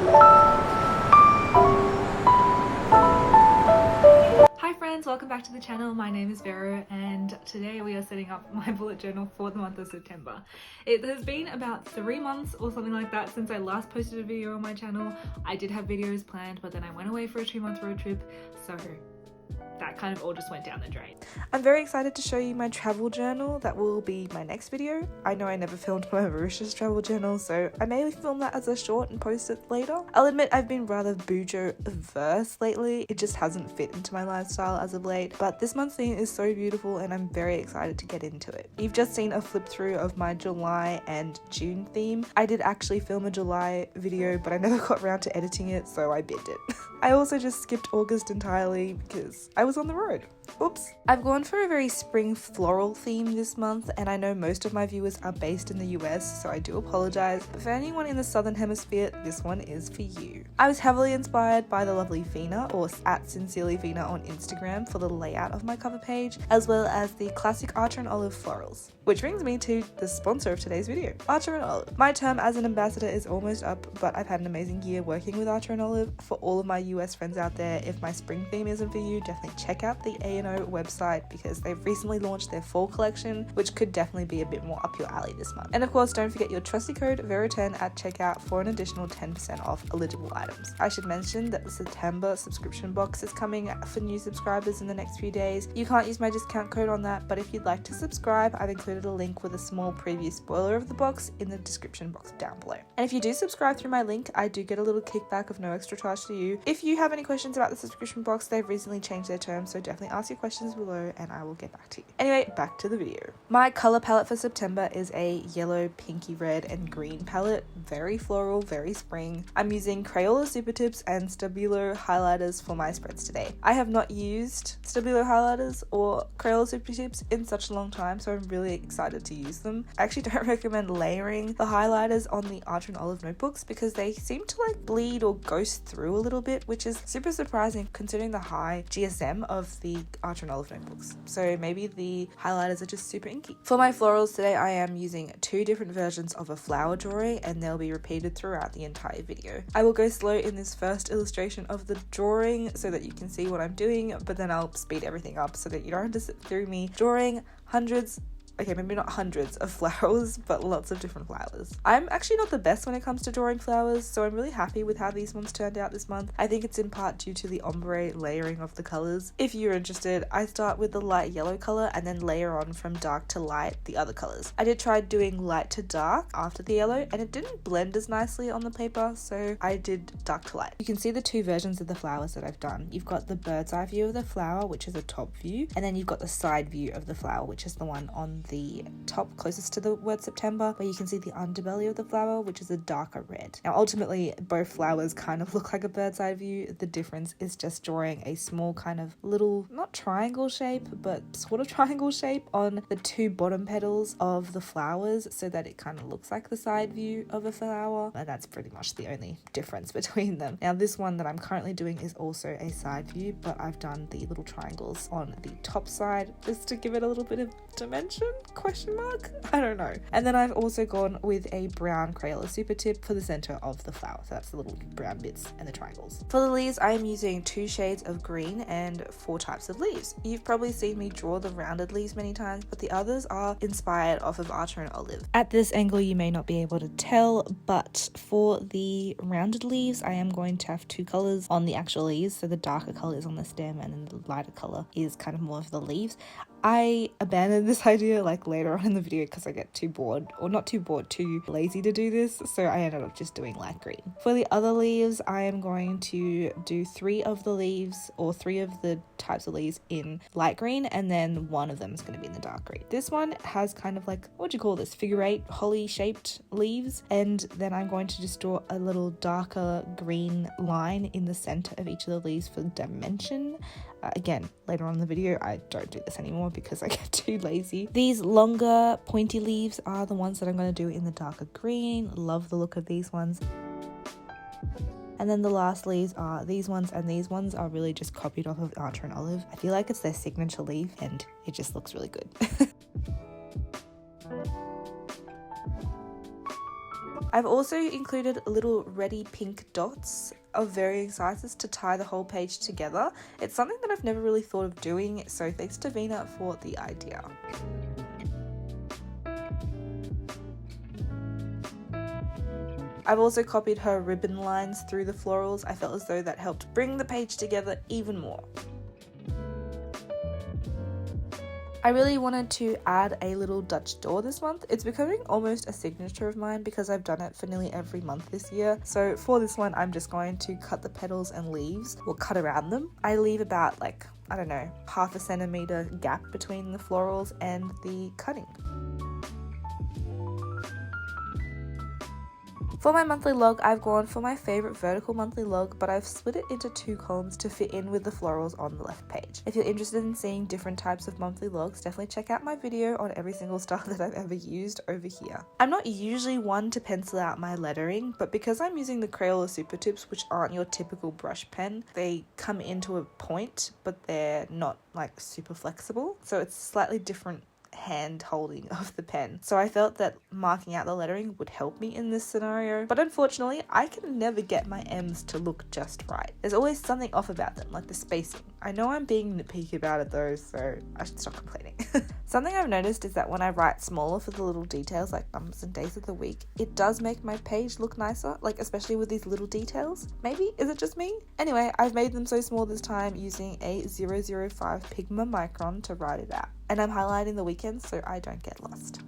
Hi friends, welcome back to the channel. My name is Vero and today we are setting up my bullet journal for the month of September. It has been about 3 months or something like that since I last posted a video on my channel. I did have videos planned, but then I went away for a 2-month road trip, so that kind of all just went down the drain. I'm very excited to show you my travel journal. That will be my next video. I know I never filmed my Mauritius travel journal, so I may film that as a short and post it later. I'll admit I've been rather Bujo averse lately. It just hasn't fit into my lifestyle as of late, but this month's theme is so beautiful and I'm very excited to get into it. You've just seen a flip through of my July and June theme. I did actually film a July video, but I never got around to editing it, so I binned it. I also just skipped August entirely because I was on the road. Oops. I've gone for a very spring floral theme this month, and I know most of my viewers are based in the US, so I do apologize, but for anyone in the southern hemisphere, this one is for you. I was heavily inspired by the lovely Fina, or at @sincerelyfina on Instagram, for the layout of my cover page, as well as the classic Archer and Olive florals. Which brings me to the sponsor of today's video, Archer and Olive. My term as an ambassador is almost up, but I've had an amazing year working with Archer and Olive. For all of my US friends out there, if my spring theme isn't for you, definitely check out the A&O website because they've recently launched their fall collection, which could definitely be a bit more up your alley this month. And of course, don't forget your trusty code VERO10 at checkout for an additional 10% off eligible items. I should mention that the September subscription box is coming for new subscribers in the next few days. You can't use my discount code on that, but if you'd like to subscribe, I've included a link with a small preview spoiler of the box in the description box down below. And if you do subscribe through my link, I do get a little kickback of no extra charge to you. If you have any questions about the subscription box, they've recently changed their terms, so definitely ask your questions below and I will get back to you. Anyway, back to the video. My color palette for September is a yellow, pinky red and green palette. Very floral, very spring. I'm using Crayola Super Tips and Stabilo highlighters for my spreads today. I have not used Stabilo highlighters or Crayola Super Tips in such a long time, so I'm really excited to use them. I actually don't recommend layering the highlighters on the Archer and Olive notebooks because they seem to like bleed or ghost through a little bit, which is super surprising considering the high GSM of the Archer and Olive notebooks. So maybe the highlighters are just super inky. For my florals today, I am using 2 different versions of a flower drawing and they'll be repeated throughout the entire video. I will go slow in this first illustration of the drawing so that you can see what I'm doing, but then I'll speed everything up so that you don't have to sit through me drawing hundreds, okay, maybe not hundreds of flowers, but lots of different flowers. I'm actually not the best when it comes to drawing flowers, so I'm really happy with how these ones turned out this month. I think it's in part due to the ombre layering of the colors. If you're interested, I start with the light yellow color and then layer on from dark to light the other colors. I did try doing light to dark after the yellow and it didn't blend as nicely on the paper, so I did dark to light. You can see the 2 versions of the flowers that I've done. You've got the bird's eye view of the flower, which is a top view, and then you've got the side view of the flower, which is the one on the top closest to the word September, where you can see the underbelly of the flower, which is a darker red. Now ultimately both flowers kind of look like a bird's eye view. The difference is just drawing a small kind of little, not triangle shape, but sort of triangle shape on the 2 bottom petals of the flowers so that it kind of looks like the side view of a flower, and that's pretty much the only difference between them. Now this one that I'm currently doing is also a side view, but I've done the little triangles on the top side just to give it a little bit of dimension, question mark, I don't know. And then I've also gone with a brown Crayola Super Tip for the center of the flower, so that's the little brown bits and the triangles. For the leaves, I am using 2 shades of green and 4 types of leaves. You've probably seen me draw the rounded leaves many times, but the others are inspired off of Archer and Olive. At this angle you may not be able to tell, but for the rounded leaves I am going to have 2 colors on the actual leaves, so the darker color is on the stem and then the lighter color is kind of more of the leaves. I abandoned this idea like later on in the video because I get too bored, or not too bored, too lazy to do this, so I ended up just doing light green. For the other leaves, I am going to do 3 of the leaves, or 3 of the types of leaves in light green, and then 1 of them is going to be in the dark green. This one has kind of like, what do you call this, figure 8 holly shaped leaves, and then I'm going to just draw a little darker green line in the center of each of the leaves for dimension. Again, later on in the video, I don't do this anymore because I get too lazy. These longer pointy leaves are the ones that I'm going to do in the darker green. Love the look of these ones. And then the last leaves are these ones, and these ones are really just copied off of Archer and Olive. I feel like it's their signature leaf and it just looks really good. I've also included little ready pink dots of varying sizes to tie the whole page together. It's something that I've never really thought of doing, so thanks to Vina for the idea. I've also copied her ribbon lines through the florals. I felt as though that helped bring the page together even more. I really wanted to add a little Dutch door this month. It's becoming almost a signature of mine because I've done it for nearly every month this year. So for this one, I'm just going to cut the petals and leaves, or cut around them. I leave about like, I don't know, half a centimeter gap between the florals and the cutting. For my monthly log, I've gone for my favourite vertical monthly log, but I've split it into 2 columns to fit in with the florals on the left page. If you're interested in seeing different types of monthly logs, definitely check out my video on every single style that I've ever used over here. I'm not usually one to pencil out my lettering, but because I'm using the Crayola Super Tips, which aren't your typical brush pen, they come into a point, but they're not like super flexible. So it's slightly different hand holding of the pen, so I felt that marking out the lettering would help me in this scenario, but unfortunately I can never get my M's to look just right. There's always something off about them, like the spacing. I know I'm being nitpicky about it though, so I should stop complaining. Something I've noticed is that when I write smaller for the little details like numbers and days of the week, it does make my page look nicer, like especially with these little details. Maybe, is it just me? Anyway, I've made them so small this time using a 005 Pigma Micron to write it out. And I'm highlighting the weekends so I don't get lost.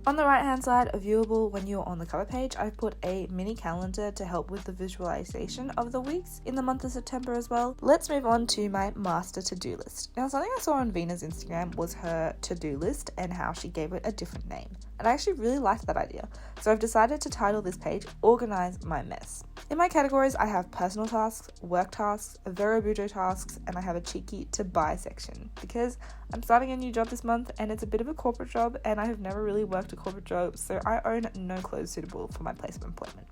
On the right hand side, viewable when you're on the cover page, I've put a mini calendar to help with the visualization of the weeks in the month of September as well. Let's move on to my master to-do list. Now, something I saw on Vina's Instagram was her to-do list and how she gave it a different name. And I actually really liked that idea. So I've decided to title this page, Organize My Mess. In my categories, I have personal tasks, work tasks, VeroBujo tasks, and I have a cheeky to buy section because I'm starting a new job this month and it's a bit of a corporate job and I have never really worked a corporate job, so I own no clothes suitable for my place of employment.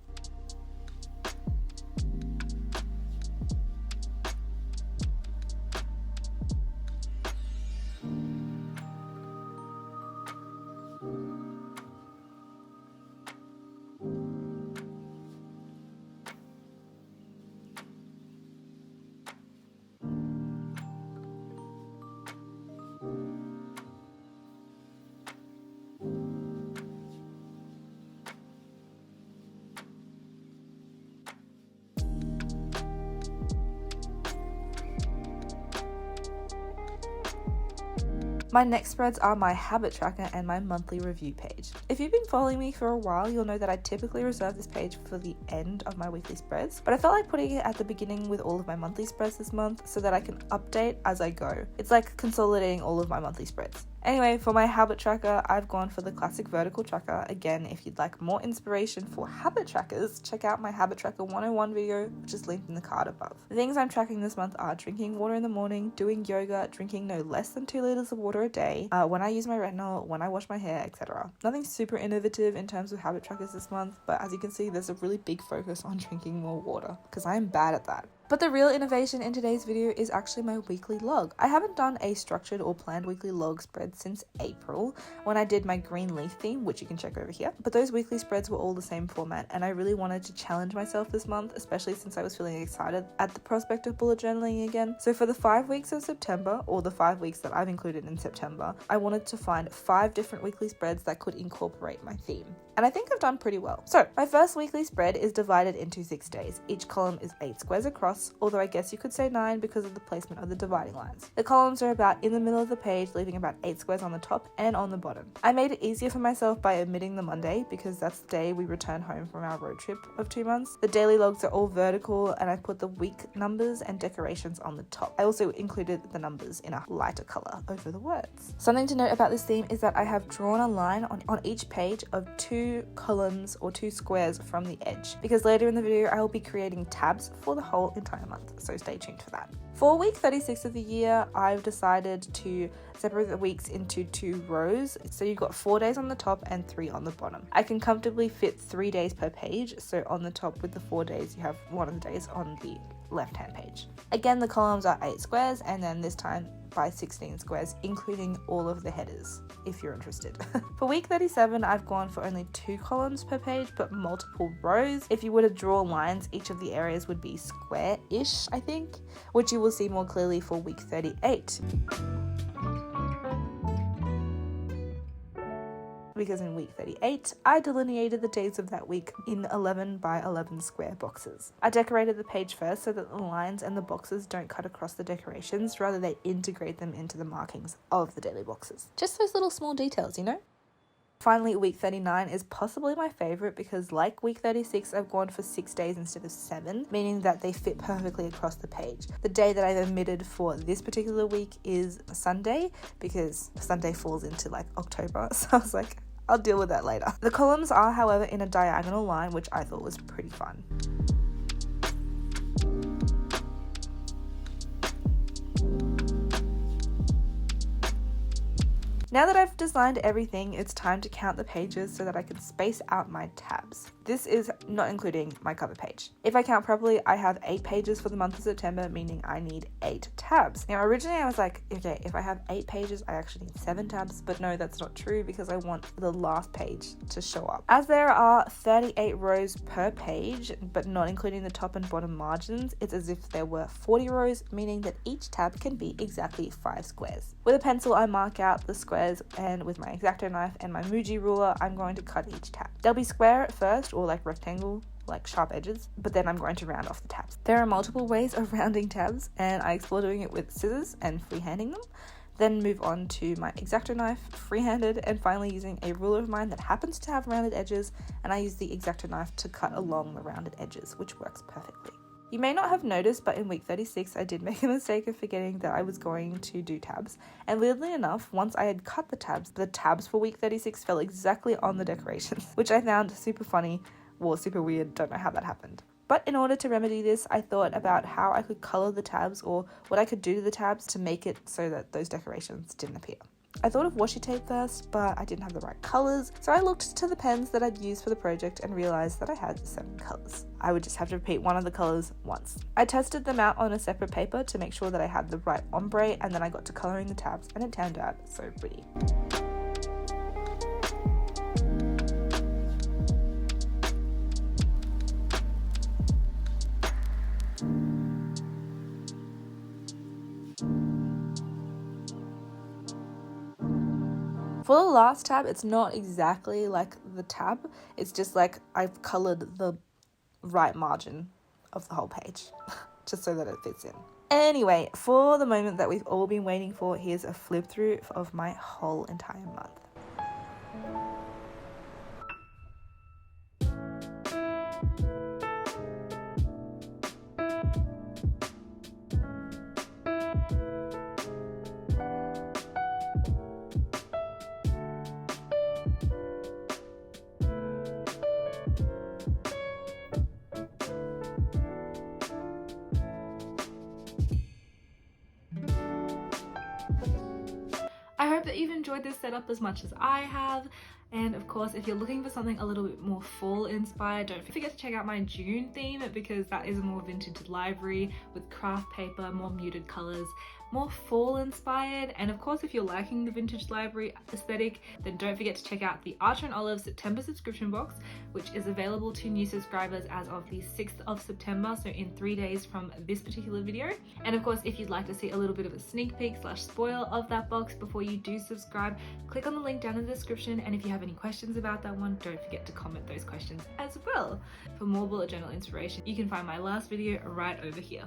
My next spreads are my habit tracker and my monthly review page. If you've been following me for a while, you'll know that I typically reserve this page for the end of my weekly spreads, but I felt like putting it at the beginning with all of my monthly spreads this month so that I can update as I go. It's like consolidating all of my monthly spreads. Anyway, for my habit tracker, I've gone for the classic vertical tracker. Again, if you'd like more inspiration for habit trackers, check out my Habit Tracker 101 video, which is linked in the card above. The things I'm tracking this month are drinking water in the morning, doing yoga, drinking no less than 2 liters of water a day, when I use my retinol, when I wash my hair, etc. Nothing super innovative in terms of habit trackers this month, but as you can see, there's a really big focus on drinking more water, because I am bad at that. But the real innovation in today's video is actually my weekly log. I haven't done a structured or planned weekly log spread since April when I did my green leaf theme, which you can check over here. But those weekly spreads were all the same format and I really wanted to challenge myself this month, especially since I was feeling excited at the prospect of bullet journaling again. So for the 5 weeks of September, or the 5 weeks that I've included in September, I wanted to find 5 different weekly spreads that could incorporate my theme. And I think I've done pretty well. So my first weekly spread is divided into 6 days. Each column is 8 squares across, although I guess you could say 9 because of the placement of the dividing lines. The columns are about in the middle of the page, leaving about 8 squares on the top and on the bottom. I made it easier for myself by omitting the Monday because that's the day we return home from our road trip of 2 months. The daily logs are all vertical and I put the week numbers and decorations on the top. I also included the numbers in a lighter color over the words. Something to note about this theme is that I have drawn a line on each page of 2 columns or 2 squares from the edge, because later in the video I will be creating tabs for the whole entire month, so stay tuned for that. For week 36 of the year, I've decided to separate the weeks into 2 rows, so you've got 4 days on the top and 3 on the bottom. I can comfortably fit 3 days per page, so on the top with the 4 days you have one of the days on the left-hand page. Again, the columns are 8 squares, and then this time by 16 squares, including all of the headers, if you're interested. For week 37, I've gone for only 2 columns per page, but multiple rows. If you were to draw lines, each of the areas would be square-ish, I think, which you will see more clearly for week 38. Because in week 38, I delineated the days of that week in 11 by 11 square boxes. I decorated the page first so that the lines and the boxes don't cut across the decorations, rather they integrate them into the markings of the daily boxes. Just those little small details, you know? Finally, week 39 is possibly my favourite because like week 36, I've gone for 6 days instead of 7, meaning that they fit perfectly across the page. The day that I've omitted for this particular week is Sunday because Sunday falls into like October, so I was like, I'll deal with that later. The columns are, however, in a diagonal line, which I thought was pretty fun. Now that I've designed everything, it's time to count the pages so that I can space out my tabs. This is not including my cover page. If I count properly, I have 8 pages for the month of September, meaning I need 8 tabs. Now, originally I was like, okay, if I have 8 pages, I actually need 7 tabs, but no, that's not true because I want the last page to show up. As there are 38 rows per page, but not including the top and bottom margins, it's as if there were 40 rows, meaning that each tab can be exactly 5 squares. With a pencil, I mark out the squares, and with my X-Acto knife and my Muji ruler, I'm going to cut each tab. They'll be square at first, or like rectangle, like sharp edges, but then I'm going to round off the tabs. There are multiple ways of rounding tabs, and I explore doing it with scissors and freehanding them, then move on to my X-Acto knife, free-handed, and finally using a ruler of mine that happens to have rounded edges, and I use the X-Acto knife to cut along the rounded edges, which works perfectly. You may not have noticed, but in week 36, I did make a mistake of forgetting that I was going to do tabs. And weirdly enough, once I had cut the tabs for week 36 fell exactly on the decorations, which I found super funny, or super weird, don't know how that happened. But in order to remedy this, I thought about how I could color the tabs or what I could do to the tabs to make it so that those decorations didn't appear. I thought of washi tape first, but I didn't have the right colours, so I looked to the pens that I'd used for the project and realised that I had 7 colours. I would just have to repeat one of the colours once. I tested them out on a separate paper to make sure that I had the right ombre, and then I got to colouring the tabs and it turned out so pretty. For the last tab, it's not exactly like the tab, it's just like I've coloured the right margin of the whole page, just so that it fits in. Anyway, for the moment that we've all been waiting for, here's a flip through of my whole entire month. I hope that you've enjoyed this setup as much as I have. And of course, if you're looking for something a little bit more fall inspired, don't forget to check out my June theme because that is a more vintage library with craft paper, more muted colors, more fall inspired. And of course, if you're liking the vintage library aesthetic, then don't forget to check out the Archer and Olive September subscription box, which is available to new subscribers as of the 6th of September, so in 3 days from this particular video. And of course, if you'd like to see a little bit of a sneak peek / spoil of that box before you do subscribe, click on the link down in the description. And if you have any questions about that one, don't forget to comment those questions as well. For more bullet journal inspiration, you can find my last video right over here.